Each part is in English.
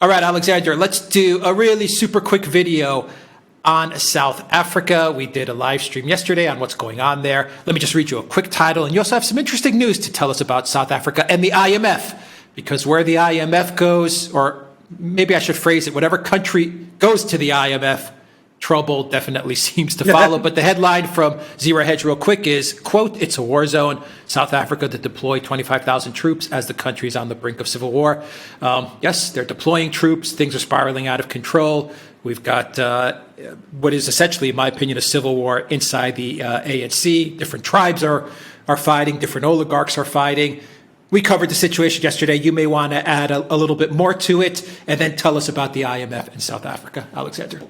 All right, Alexander, let's do a really super quick video on South Africa. We did a live stream yesterday on what's going on there. Let me just read you a quick title, and you also have some interesting news to tell us about South Africa and the IMF, because where the IMF goes, or maybe I should phrase it, whatever country goes to the IMF, trouble definitely seems to follow. But the headline from Zero Hedge real quick is, quote, "It's a war zone. South Africa to deploy 25,000 troops as the country is on the brink of civil war." Yes, they're deploying troops. Things are spiraling out of control. We've got what is essentially, in my opinion, a civil war inside the ANC. Different tribes are fighting. Different oligarchs are fighting. We covered the situation yesterday. You may want to add a little bit more to it, and then tell us about the IMF in South Africa, Alexander.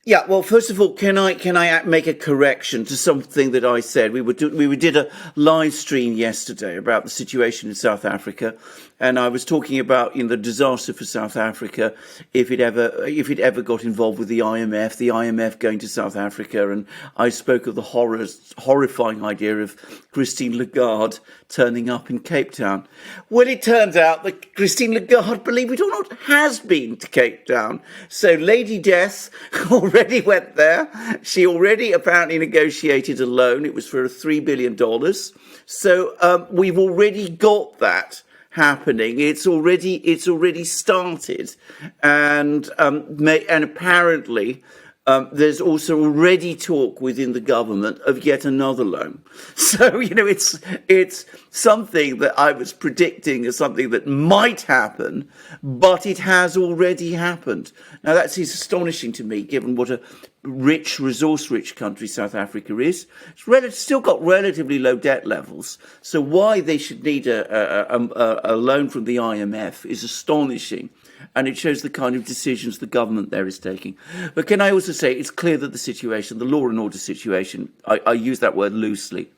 Yeah, well, first of all, can I make a correction to something that I said? We did a live stream yesterday about the situation in South Africa, and I was talking about the disaster for South Africa if it ever got involved with the IMF going to South Africa, and I spoke of the horrifying idea of Christine Lagarde turning up in Cape Town. Well, it turns out that Christine Lagarde, believe it or not, has been to Cape Town. So Lady Death already went there. She already apparently negotiated a loan. It was for $3 billion. So we've already got that happening. It's already started, and apparently there's also already talk within the government of yet another loan. So it's something that I was predicting as something that might happen, but it has already happened. Now that is astonishing to me, given what a rich, resource-rich country South Africa is. It's still got relatively low debt levels. So why they should need a loan from the IMF is astonishing. And it shows the kind of decisions the government there is taking. But can I also say, it's clear that the situation, the law and order situation, I use that word loosely,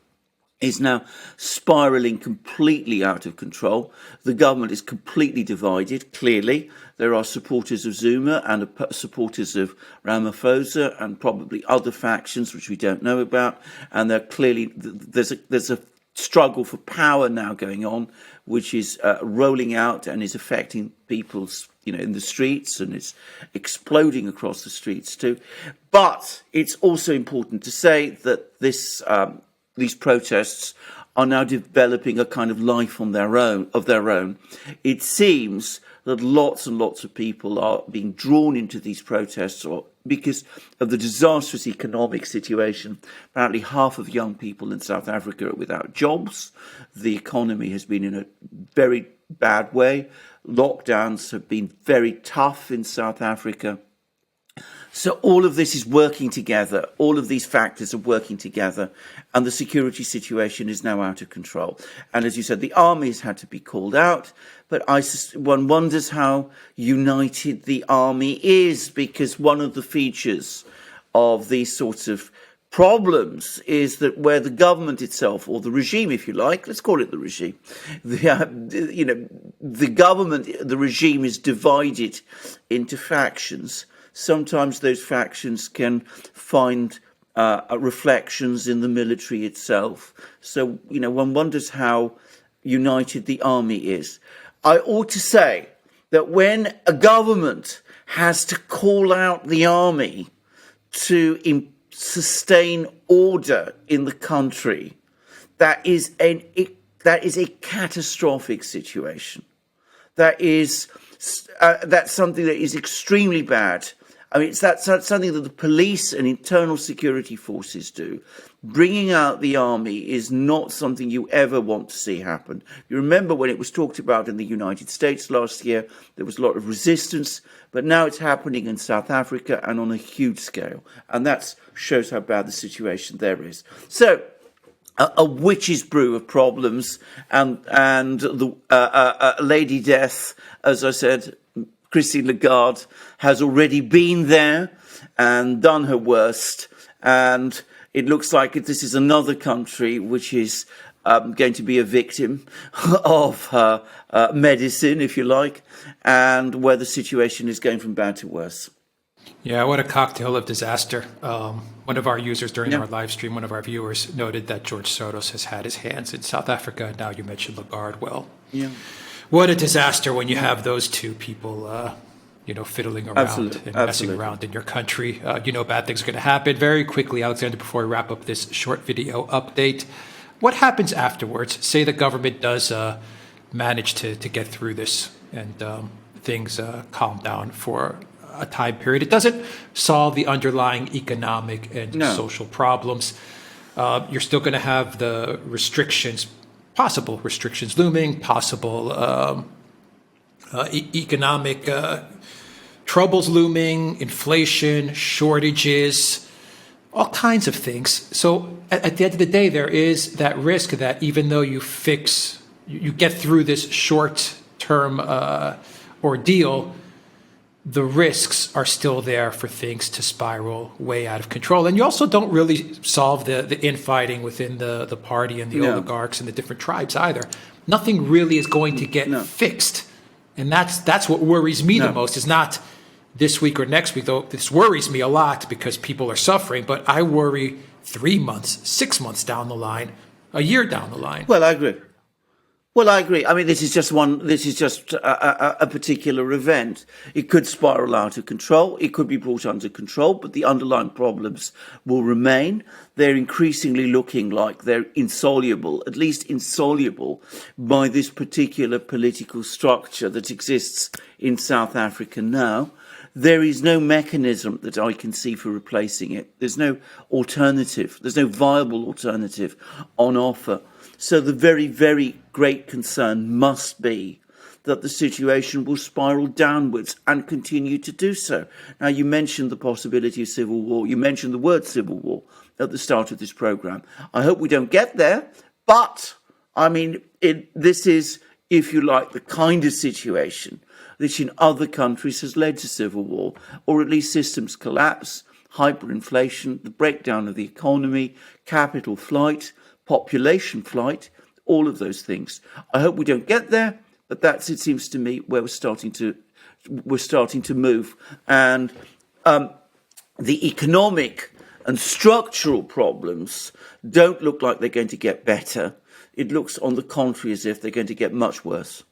is now spiraling completely out of control. The government is completely divided, clearly. There are supporters of Zuma and supporters of Ramaphosa and probably other factions which we don't know about. And there's a struggle for power now going on, which is rolling out and is affecting people's, in the streets, and it's exploding across the streets too. But it's also important to say that these protests are now developing a kind of life of their own. It seems that lots and lots of people are being drawn into these protests because of the disastrous economic situation. Apparently half of young people in South Africa are without jobs. The economy has been in a very bad way. Lockdowns have been very tough in South Africa. So all of this is working together. All of these factors are working together, and the security situation is now out of control. And as you said, the army has had to be called out, but one wonders how united the army is, because one of the features of these sorts of problems is that where the government itself, or the regime, if you like, let's call it the regime, the government, the regime is divided into factions. Sometimes those factions can find reflections in the military itself. So, one wonders how united the army is. I ought to say that when a government has to call out the army to sustain order in the country, that is a catastrophic situation. That's something that is extremely bad. I mean, that's something that the police and internal security forces do. Bringing out the army is not something you ever want to see happen. You remember when it was talked about in the United States last year, there was a lot of resistance, but now it's happening in South Africa and on a huge scale. And that shows how bad the situation there is. So, a witch's brew of problems, and the Lady Death, as I said, Christine Lagarde, has already been there and done her worst, and it looks like this is another country which is going to be a victim of her medicine, if you like, and where the situation is going from bad to worse. Yeah, what a cocktail of disaster. One of our users during our live stream, one of our viewers, noted that George Soros has had his hands in South Africa. Now you mentioned Lagarde. Well, what a disaster when you have those two people, fiddling around and messing around in your country. Bad things are going to happen. Very quickly, Alexander, before we wrap up this short video update, what happens afterwards? Say the government does manage to get through this and things calm down for a time period. It doesn't solve the underlying economic and social problems. You're still going to have the possible restrictions looming, possible economic troubles looming, inflation, shortages, all kinds of things. So at the end of the day, there is that risk that even though you get through this short-term ordeal, the risks are still there for things to spiral way out of control. And you also don't really solve the infighting within the party and the oligarchs and the different tribes either. Nothing really is going to get fixed. And that's what worries me the most, is not this week or next week, though this worries me a lot because people are suffering, but I worry 3 months, 6 months down the line, a year down the line. Well, I agree. I mean, this is just a particular event. It could spiral out of control. It could be brought under control, but the underlying problems will remain. They're increasingly looking like they're insoluble, at least insoluble, by this particular political structure that exists in South Africa now. There is no mechanism that I can see for replacing it. There's no alternative. There's no viable alternative on offer. So the very, very great concern must be that the situation will spiral downwards and continue to do so. Now, you mentioned the possibility of civil war. You mentioned the word civil war at the start of this programme. I hope we don't get there, but, I mean, this is, if you like, the kind of situation that in other countries has led to civil war, or at least systems collapse, hyperinflation, the breakdown of the economy, capital flight, population flight, all of those things. I hope we don't get there, but that's, it seems to me, where we're starting to move. And the economic and structural problems don't look like they're going to get better. It looks, on the contrary, as if they're going to get much worse.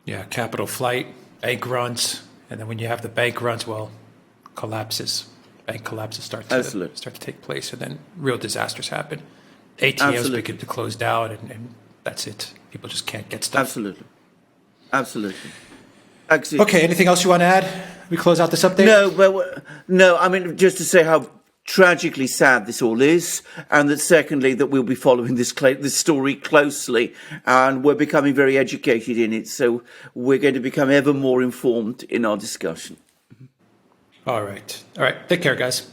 Yeah, capital flight, bank runs, and then when you have the bank runs, well, bank collapses start to take place, and then real disasters happen. ATMs begin to close down, and that's it. People just can't get stuff. Absolutely. Okay, anything else you want to add? We close out this update? No. I mean, just to say how tragically sad this all is, and that secondly, that we'll be following this story closely, and we're becoming very educated in it, so we're going to become ever more informed in our discussion. All right. Take care, guys.